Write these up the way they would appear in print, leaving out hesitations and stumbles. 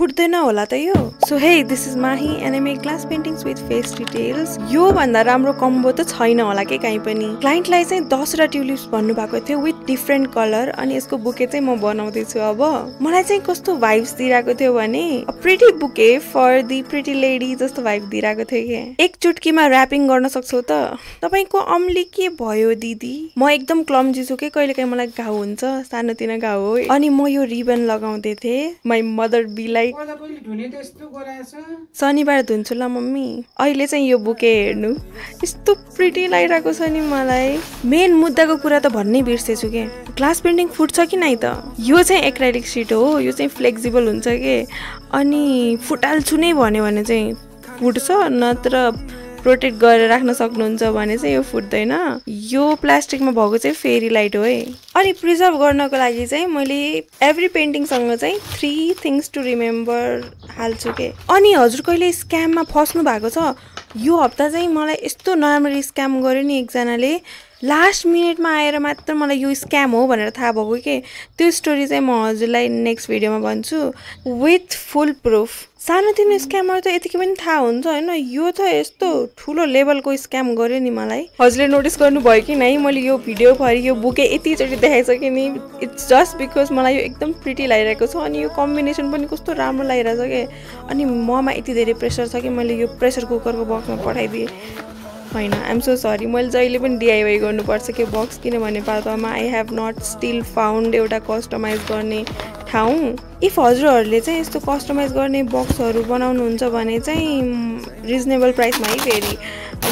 फुट्दैन होला त यो so hey this is Mahi and I make glass paintings with face details यो भन्दा राम्रो कम्बो त छैन होला के काहीँ पनि क्लाइन्टलाई चाहिँ 10 वटा ट्युलिप्स भन्नु भएको थियो विथ डिफरेन्ट कलर अनि यसको बुके चाहिँ म बनाउँदै छु अब मलाई चाहिँ कस्तो भाइब्स दिइरहेको थियो भने a pretty bouquet for the pretty lady जस्तो भाइब दिइरहेको थियो के एक चुटकीमा र्यापिङ गर्न सक्छौ त तपाईको अम्ली के भयो दिदी म एकदम क्लम्जी छु के कहिलेकाहीँ मलाई घाउ हुन्छ सानोतिनो घाउ हो अनि म यो रिबन लगाउँदै थिएँ माई मदर बीलाई शनिबार धुन्छु ल मम्मी अहिले चाहिँ यो बुके हेर्नु यस्तो प्रिटी लागिरहेको छ नि मलाई मेन मुद्दाको कुरा त भन्नै बिर्सेछु के ग्लास पेन्टिङ फुट्छ कि नै त यो चाहिँ एक्राइलिक सिट हो यो चाहिँ फ्लेक्सिबल हुन्छ के अनि फुटाल्छु नै भन्यो भने चाहिँ फुट्छ नत्र प्रोटेक्ट गरेर राख्न सक्नुहुन्छ भने चाहिँ यो फुट्दैन यो प्लास्टिकमा भएको चाहिँ फेरी लाइट हो है अनि प्रिजर्भ गर्नको लागि चाहिँ मैले एभ्री पेन्टिङसँग चाहिँ 3 थिङ्स टु रिमेम्बर हाल्छु के अनि हजुर कहिले स्क्याममा फस्नु भएको छ यो हप्ता चाहिँ मलाई यस्तो नराम्ररी स्क्याम गर्यो नि एकजनाले लास्ट मिनेटमा आएर मात्र मलाई यो स्क्याम हो भनेर थाहा भएको के त्यो स्टोरी चाहिँ म हजुरलाई नेक्स्ट भिडियोमा भन्छु विथ फुल प्रुफ सानोतिनो स्क्यामर त यतिकै पनि थाहा हुन्छ होइन यो त यस्तो ठुलो लेभलको स्क्याम गर्यो नि मलाई हजुरले नोटिस गर्नुभयो कि नै मैले यो भिडियो भरि यो बुके यतिचोटि देखाइसकेँ नि इट्स जस्ट बिकज मलाई यो एकदम प्रिटी लागिरहेको छ अनि यो कम्बिनेसन पनि कस्तो राम्रो लागिरहेछ के अनि ममा यति धेरै प्रेसर छ कि मैले यो प्रेसर कुकरको बक्समा पठाइदिएँ होइन आइएम सो सरी मैले जहिले पनि डिआइवाई गर्नुपर्छ कि बक्स किनभने पाल्पामा I have not still found एउटा कस्टमाइज गर्ने ठाउँ इफ हजुरहरूले चाहिँ यस्तो कस्टमाइज गर्ने बक्सहरू बनाउनुहुन्छ भने चाहिँ रिजनेबल प्राइसमा है फेरि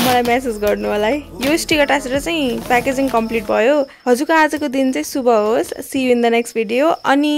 मलाई मेसेज गर्नु होला है यो स्टिकर टाँसेर चाहिँ प्याकेजिङ कम्प्लिट भयो हजुरको आजको दिन चाहिँ शुभ होस् see you in the next video अनि